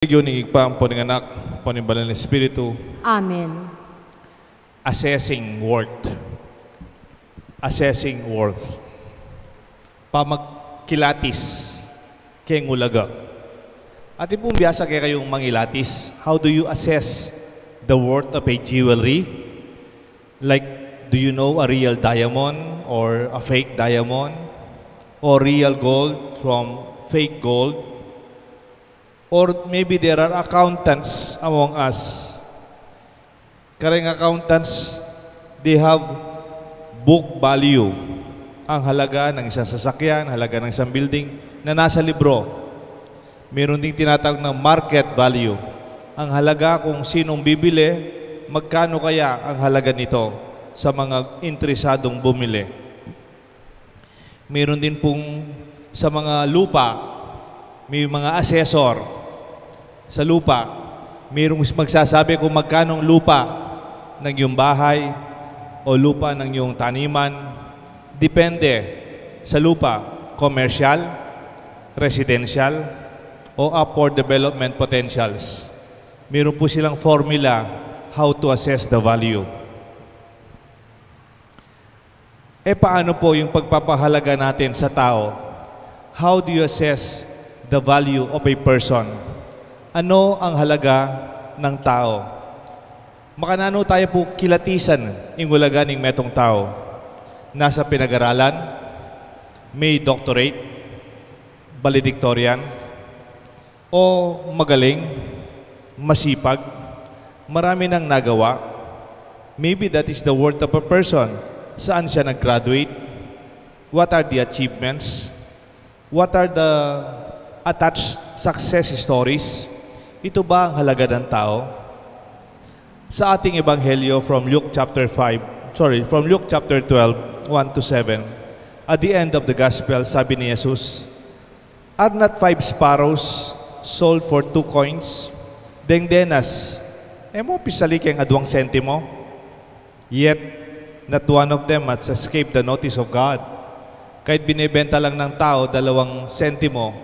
Yun igpam po ng anak, po ng banal na Espiritu. Amen. Assessing worth. Assessing worth. Pamagkilatis kay ngulaga. At pong biyasa kaya kayong mangilatis. How do you assess the worth of a jewelry? Like, do you know a real diamond or a fake diamond? Or real gold from fake gold? Or maybe there are accountants among us. Karang accountants, they have book value. Ang halaga ng isang sasakyan, halaga ng isang building na nasa libro. Meron ding tinatawag na market value. Ang halaga kung sinong bibili, magkano kaya ang halaga nito sa mga interesadong bumili. Meron din pong sa mga lupa, may mga assessor. Sa lupa, mayroong magsasabi kung magkano lupa ng iyong bahay o lupa ng iyong taniman. Depende sa lupa, commercial, residential, o upward development potentials. Mayroon po silang formula how to assess the value. Paano po yung pagpapahalaga natin sa tao? How do you assess the value of a person? Ano ang halaga ng tao? Makanano tayo po kilatisan ingulaga ng metong tao? Nasa pinag-aralan, may doctorate, valedictorian, o magaling, masipag, marami nang nagawa. Maybe that is the worth of a person. Saan siya nag-graduate? What are the achievements? What are the attached success stories? Ito ba ang halaga ng tao? Sa ating ebanghelyo from Luke chapter 12, 1 to 7, at the end of the gospel, sabi ni Jesus, "Are not 5 sparrows sold for 2 coins? Dengdenas, mo pisali keng adwang sentimo? Yet, not one of them has escaped the notice of God." Kahit binibenta lang ng tao 2 sentimo,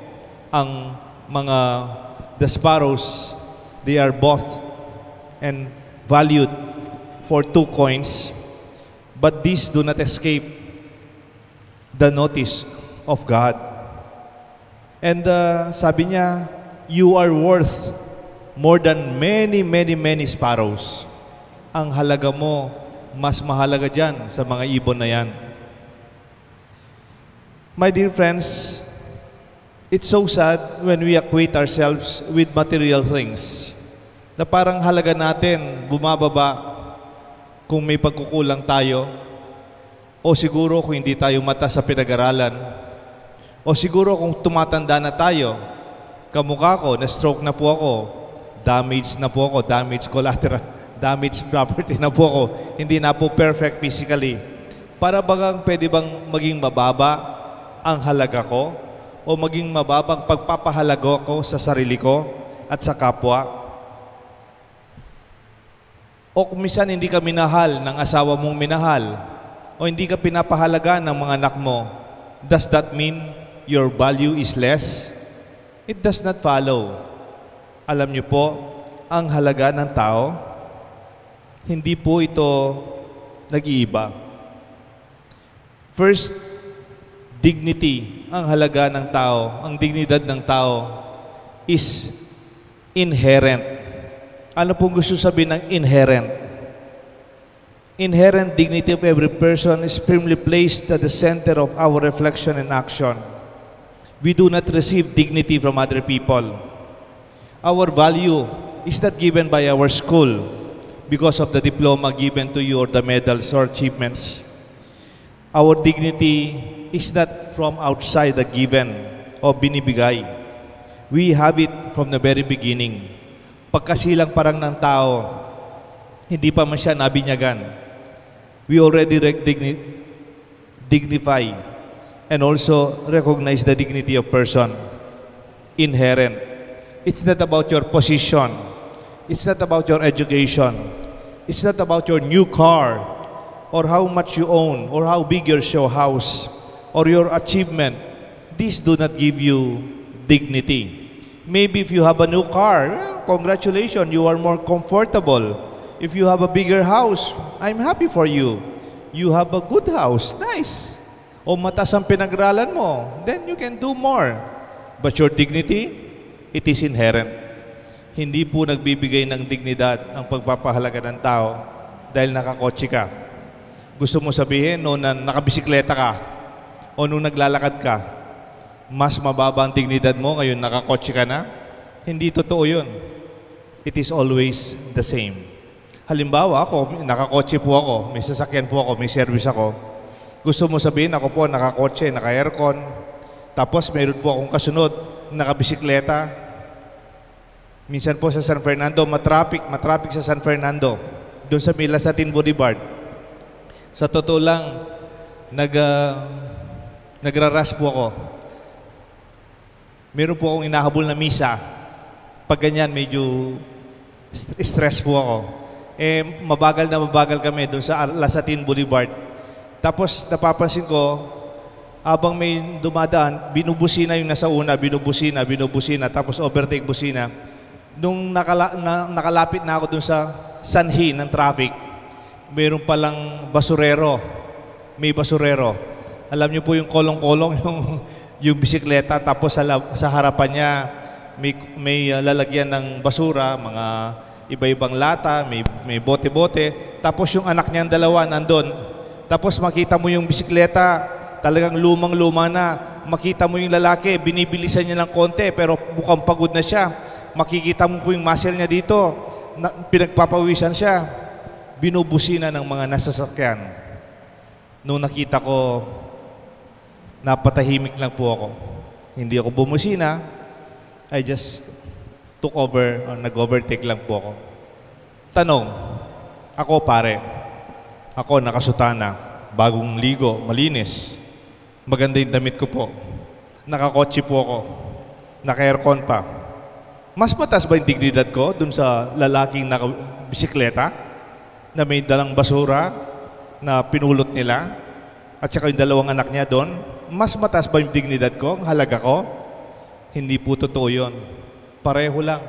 ang mga the sparrows, they are bought and valued for 2 coins, but these do not escape the notice of God. And sabi niya, you are worth more than many sparrows. Ang halaga mo, mas mahalaga dyan sa mga ibon na yan. My dear friends, it's so sad when we equate ourselves with material things. Na parang halaga natin bumababa kung may pagkukulang tayo, o siguro kung hindi tayo mata sa pinag-aralan, o siguro kung tumatanda na tayo, kamukha ko, na-stroke na po ako, damaged na po ako, damaged collateral, damaged property na po ako, hindi na po perfect physically. Para bagang pwede bang maging mababa ang halaga ko? O maging mababang pagpapahalaga ko sa sarili ko at sa kapwa? O kung minsan hindi ka minahal ng asawa mong minahal, o hindi ka pinapahalaga ng mga anak mo, does that mean your value is less? It does not follow. Alam niyo po, ang halaga ng tao, hindi po ito nag-iiba. First, dignity, ang halaga ng tao, ang dignidad ng tao is inherent. Ano pong gusto sabihin ng inherent? Inherent dignity of every person is firmly placed at the center of our reflection and action. We do not receive dignity from other people. Our value is not given by our school because of the diploma given to you or the medals or achievements. Our dignity is not from outside the given o binibigay. We have it from the very beginning. Pagkasilang parang ng tao, hindi pa man siya nabinyagan. We already dignify and also recognize the dignity of person. Inherent. It's not about your position. It's not about your education. It's not about your new car or how much you own or how big your show house or your achievement. These do not give you dignity. Maybe if you have a new car, well, congratulations, you are more comfortable. If you have a bigger house, I'm happy for you. You have a good house, nice. O mataas ang pinag-aralan mo, then you can do more. But your dignity, it is inherent. Hindi po nagbibigay ng dignidad ang pagpapahalaga ng tao dahil nakakotse ka. Gusto mo sabihin, noong nakabisikleta ka o noong naglalakad ka, mas mababa ang dignidad mo ngayon nakakotse ka na? Hindi totoo yun. It is always the same. Halimbawa ako, nakakotse po ako, may sasakyan po ako, may service ako. Gusto mo sabihin, ako po nakakotse, naka-aircon, tapos mayroon po akong kasunod, nakabisikleta. Minsan po sa San Fernando, matraffic sa San Fernando, doon sa Milasatin Boulevard. Sa totoo lang, nagraras po ako. Meron po akong inahabol na misa. Pag ganyan, medyo stress po ako. Mabagal na mabagal kami doon sa Lasatin Boulevard. Tapos napapansin ko, habang may dumadaan, binubusina yung nasa una, binubusina, tapos overtake busina. Nung nakalapit na ako doon sa sanhi ng traffic, mayroon palang basurero. May basurero. Alam niyo po yung kolong-kolong, yung bisikleta, tapos sa harapan niya, may lalagyan ng basura, mga iba-ibang lata, may bote-bote. Tapos yung anak niyang dalawa nandun. Tapos makita mo yung bisikleta, talagang lumang-luma na. Makita mo yung lalaki, binibilisan niya ng konti, pero mukhang pagod na siya. Makikita mo po yung muscle niya dito, pinagpapawisan siya. Binubusina ng mga nasasakyan. Nung nakita ko, napatahimik lang po ako. Hindi ako bumusina, I just took over, nag-overtake lang po ako. Tanong, ako pare, ako nakasutana, bagong ligo, malinis, maganda yung damit ko po, nakakotse po ako, naka-aircon pa. Mas mataas ba yung dignidad ko dun sa lalaking nakabisikleta na may dalang basura na pinulot nila at saka yung dalawang anak niya doon? Mas mataas ba yung dignidad ko, ang halaga ko? Hindi po totoo yun. Pareho lang.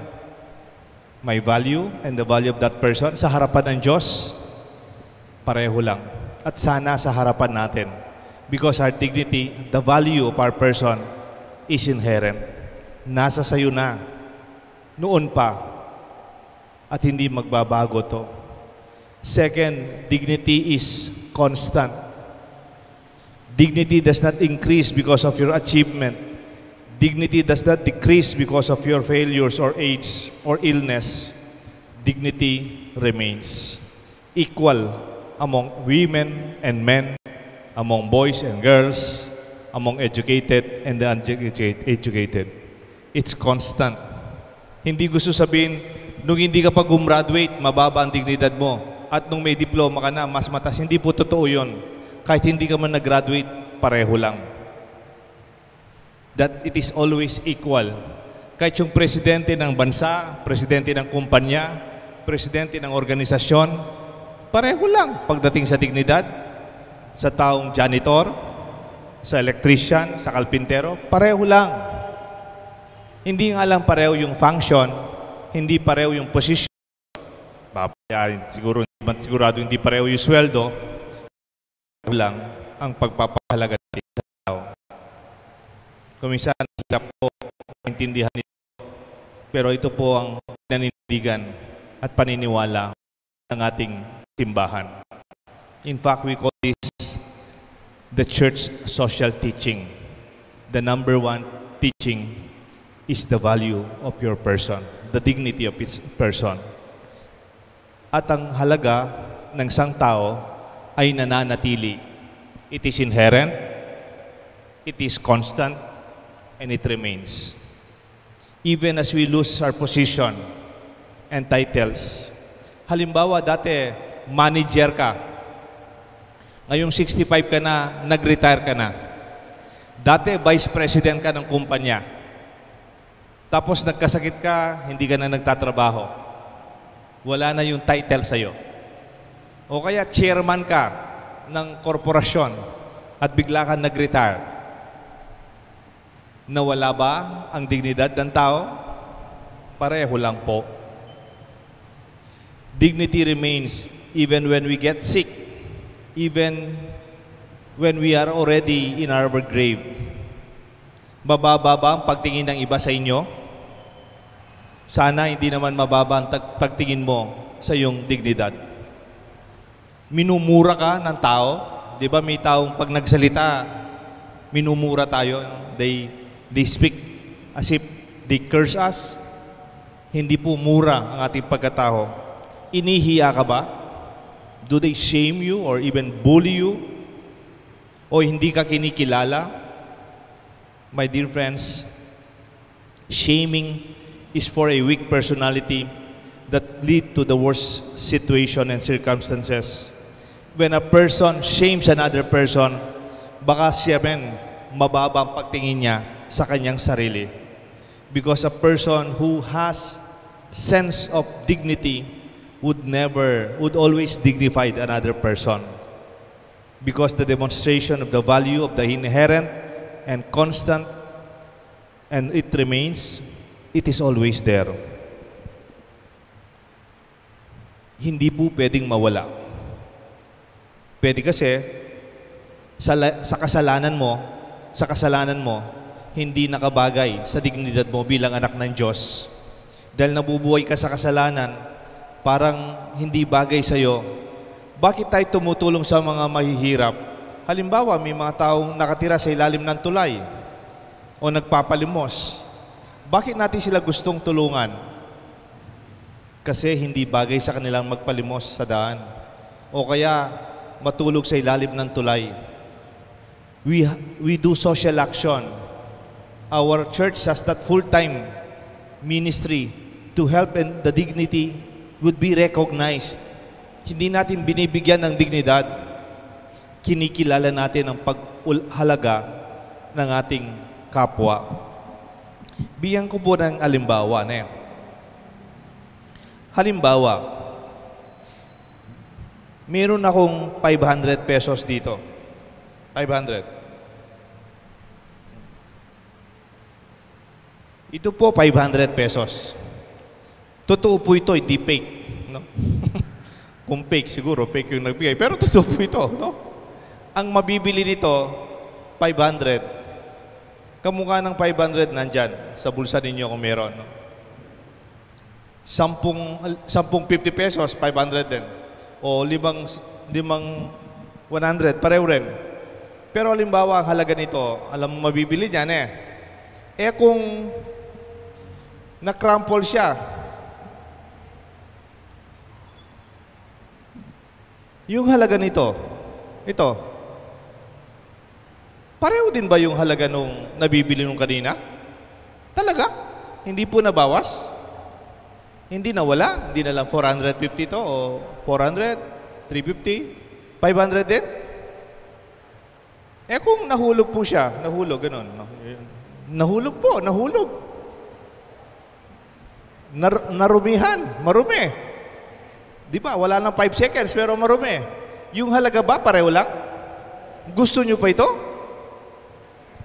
My value and the value of that person sa harapan ng Diyos, pareho lang. At sana sa harapan natin. Because our dignity, the value of our person is inherent. Nasa sayo na. Noon pa. At hindi magbabago to. Second, dignity is constant. Dignity does not increase because of your achievement. Dignity does not decrease because of your failures or age or illness. Dignity remains. Equal among women and men, among boys and girls, among educated and the uneducated. It's constant. Hindi gusto sabihin, nung hindi ka pa gumraduate, mababa ang dignidad mo. At nung may diploma ka na, mas mataas. Hindi po totoo yun. Kahit hindi ka man nag-graduate, pareho lang. That it is always equal. Kahit yung presidente ng bansa, presidente ng kumpanya, presidente ng organisasyon, pareho lang pagdating sa dignidad. Sa taong janitor, sa electrician, sa kalpintero, pareho lang. Hindi nga lang pareho yung function, hindi pareho yung position. Sigurado hindi pareho yung sweldo, lang ang pagpapahalaga natin sa tao. Kuminsan, hirap po maintindihan ito. Pero ito po ang nanindigan at paniniwala ng ating simbahan. In fact, we call this the church social teaching. The number one teaching is the value of your person, the dignity of its person. At ang halaga ng isang tao ay nananatili. It is inherent, it is constant, and it remains. Even as we lose our position and titles. Halimbawa, dati, manager ka. Ngayong 65 ka na, nag-retire ka na. Dati, vice president ka ng kumpanya. Tapos nagkasakit ka, hindi ka na nagtatrabaho. Wala na yung title sa'yo. O kaya chairman ka ng korporasyon at bigla ka nag-retire. Nawala ba ang dignidad ng tao? Pareho lang po. Dignity remains even when we get sick, even when we are already in our grave. Mababa ba ang pagtingin ng iba sa inyo? Sana hindi naman mababa ang pagtingin mo sa iyong dignidad. Minumura ka ng tao. Di ba may taong pag nagsalita, minumura tayo. They speak as if they curse us. Hindi po mura ang ating pagkatao. Inihiya ka ba? Do they shame you or even bully you? O hindi ka kinikilala? My dear friends, shaming is for a weak personality that lead to the worst situation and circumstances. When a person shames another person, baka siya mababa ang pagtingin niya sa kanyang sarili. Because a person who has sense of dignity would always dignify another person. Because the demonstration of the value of the inherent and constant, and it remains, it is always there. Hindi po pwedeng mawala. Pwede kasi sa kasalanan mo, hindi nakabagay sa dignidad mo bilang anak ng Diyos. Dahil nabubuhay ka sa kasalanan, parang hindi bagay sa'yo. Bakit tayo tumutulong sa mga mahihirap? Halimbawa, may mga taong nakatira sa ilalim ng tulay o nagpapalimos. Bakit natin sila gustong tulungan? Kasi hindi bagay sa kanilang magpalimos sa daan. O kaya matulog sa ilalim ng tulay. We do social action. Our church has that full-time ministry to help and the dignity would be recognized. Hindi natin binibigyan ng dignidad. Kinikilala natin ang paghalaga ng ating kapwa. Bigyan ko po ng halimbawa. Halimbawa, meron akong 500 pesos dito. 500. Ito po 500 pesos. Totoo po ito, hindi fake. No? Kung fake, siguro fake yung nagbigay. Pero totoo po ito. No? Ang mabibili nito, 500. Kamukha ng 500 nandyan sa bulsa ninyo kung meron. No? 10 50 pesos, 500 din. O 5 100, pareho rin. Pero halimbawa, ang halaga nito, alam mo mabibili niyan kung na-crumple siya, yung halaga nito, ito, pareho din ba yung halaga nung nabibili nung kanina? Talaga? Hindi po nabawas? Hindi nawala? Hindi na lang 450 to o 400, 350, 500 din? Kung nahulog po siya, nahulog, ganun. Nahulog po, nahulog. Narumihan, marumi. Di ba, wala lang 5 seconds, pero marumi. Yung halaga ba, pareho lang? Gusto nyo pa ito?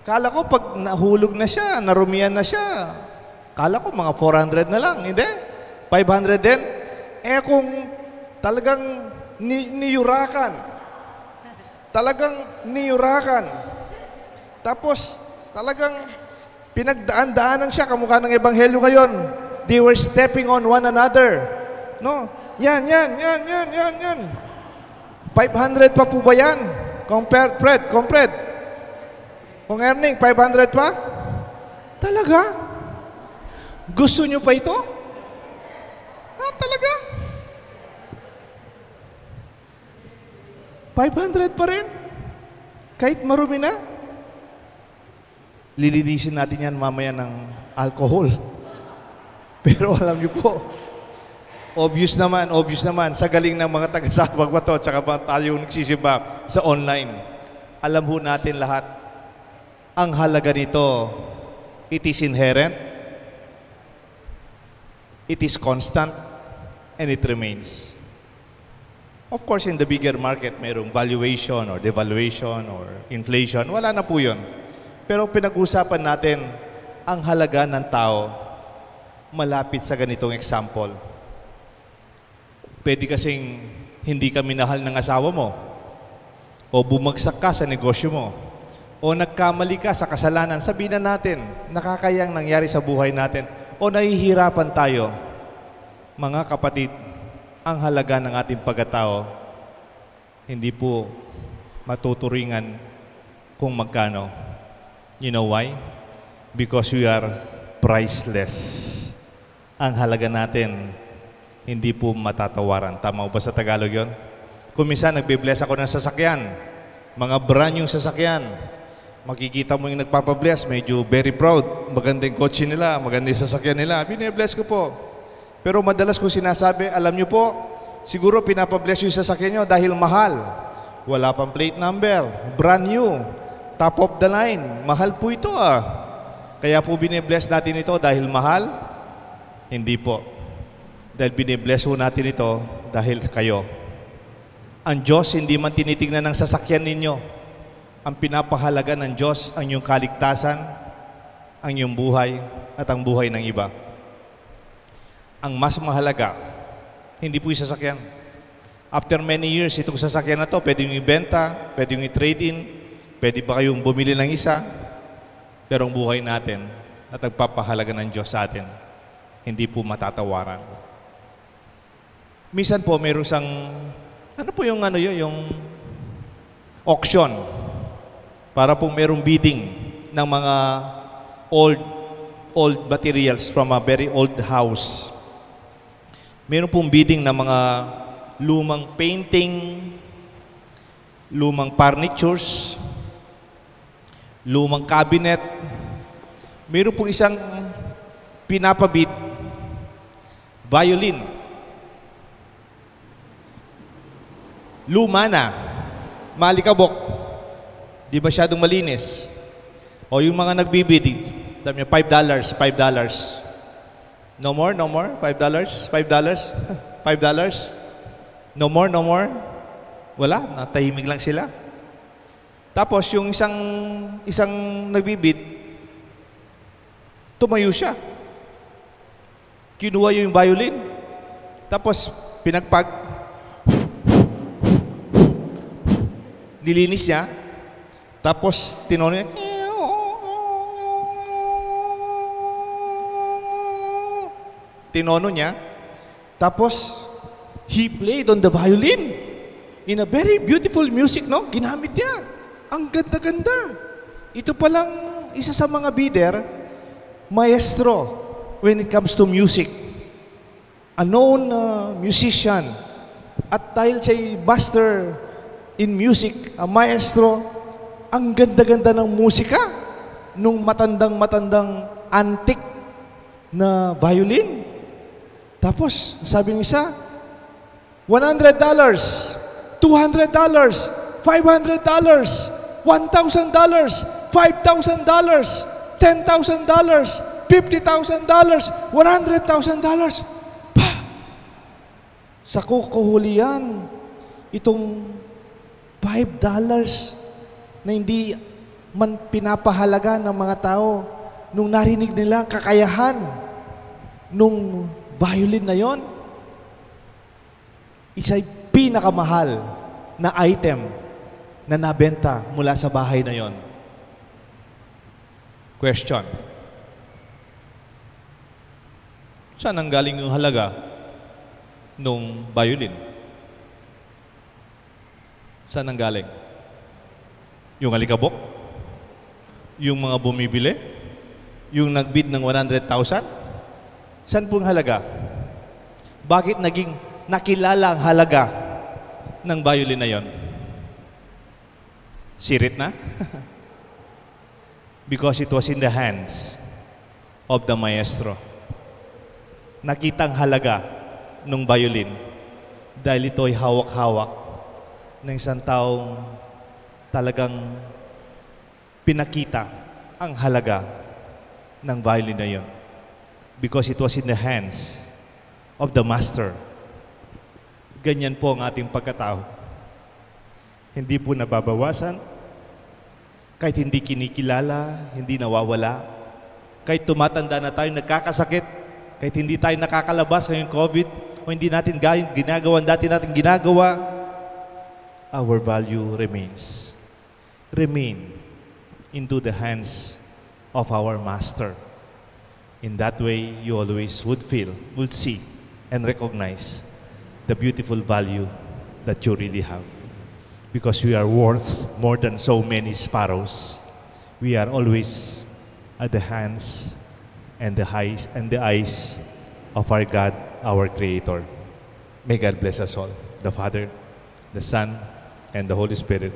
Kala ko pag nahulog na siya, narumihan na siya, kala ko mga 400 na lang, hindi? 500 din? Kung talagang niyurakan, tapos talagang pinagdaan-daanan siya, kamukha ng ebanghelyo ngayon. They were stepping on one another. No? Yan. 500 pa po ba yan? Fred. Kung earning, 500 pa? Talaga? Gusto nyo pa ito? Talaga? 500 pa rin? Kahit marumi na? Lilinisin natin yan mamaya ng alcohol. Pero alam niyo po, obvious naman, sa galing ng mga taga-sabag ba to, tsaka ba tayo nagsisimba sa online. Alam ho natin lahat, ang halaga nito, it is inherent, it is constant, and it remains. Of course, in the bigger market, mayroong valuation or devaluation or inflation. Wala na po yun. Pero pinag-usapan natin ang halaga ng tao. malapit sa ganitong example. Pwede kasing hindi ka minahal ng asawa mo, o bumagsak ka sa negosyo mo, o nagkamali ka sa kasalanan. Sabihin na natin, nakakayang nangyari sa buhay natin, o nahihirapan tayo. Mga kapatid, ang halaga ng ating pagkatao, hindi po matuturingan kung magkano. You know why? Because we are priceless. Ang halaga natin, hindi po matatawaran. Tama ba sa Tagalog yon? Kung minsan nagbe-bless ako ng sasakyan, mga brand new sasakyan, makikita mo yung nagpapabless, medyo very proud, maganda yung kotse nila, maganda yung sasakyan nila, bine-bless ko po. Pero madalas ko sinasabi, alam nyo po, siguro pinapabless yung sasakyan nyo dahil mahal. Wala pang plate number, brand new, top of the line, mahal po ito ah. Kaya po bine-bless natin ito dahil mahal? Hindi po. Dahil bine-bless po natin ito dahil kayo. Ang Diyos hindi man tinitingnan ng sasakyan ninyo. Ang pinapahalaga ng Diyos ang iyong kaligtasan, ang iyong buhay, at ang buhay ng iba. Ang mas mahalaga, hindi po yung sasakyan. After many years, itong sasakyan na to, pwede yung ibenta, pwede yung i-trade-in, pwede ba kayong bumili ng isa, pero ang buhay natin at nagpapahalaga ng Diyos sa atin, hindi po matatawaran. Minsan po, mayroong isang, ano po yung yung auction, para po mayroong bidding ng mga old materials from a very old house. Meron pong bidding ng mga lumang painting, lumang furnitures, lumang cabinet. Meron pong isang pinapabid, violin. Luma na, malikabok, di masyadong malinis. O yung mga nagbibidding, sabi niya, $5, $5. No more, no more? $5? $5? $5? No more, no more? Wala, natahimik lang sila. Tapos yung isang nagbibid, tumayo siya. Kinuha yung violin. Tapos pinagpag, nilinis niya. Tapos tinono niya, tinono niya, tapos he played on the violin in a very beautiful music, no? Ginamit niya. Ang ganda-ganda. Ito palang isa sa mga bidder, maestro when it comes to music. A known musician. At dahil siya'y master in music, a maestro, ang ganda-ganda ng musika nung matandang antique na violin. Tapos, sabi ng isa, $100, $200, $500, $1,000, $5,000, $10,000, $50,000, $100,000. Sa kukuhulian, itong $5 na hindi man pinapahalaga ng mga tao nung narinig nila kakayahan nung violin na yon, isa'y pinakamahal na item na nabenta mula sa bahay na yon. Question. Saan ang galing yung halaga nung violin? Saan ang galing? Yung alikabok? Yung mga bumibili? Yung nagbid ng 100,000? Saan pong halaga? Bakit naging nakilala ang halaga ng violin na yon? Sirit na? Because it was in the hands of the maestro. Nakitang halaga ng violin dahil ito ay hawak-hawak ng isang taong talagang pinakita ang halaga ng violin na yon. Because it was in the hands of the master. Ganyan po ang ating pagkatao. Hindi po nababawasan, kahit hindi kinikilala, hindi nawawala, kahit tumatanda na tayo, nagkakasakit, Kahit hindi tayo nakakalabas ngayong COVID, o hindi natin ginagawa dati natin ginagawa, our value remains. Remain into the hands of our Master. In that way, you always would see, and recognize the beautiful value that you really have. Because we are worth more than so many sparrows. We are always at the hands and the eyes of our God, our Creator. May God bless us all, the Father, the Son, and the Holy Spirit.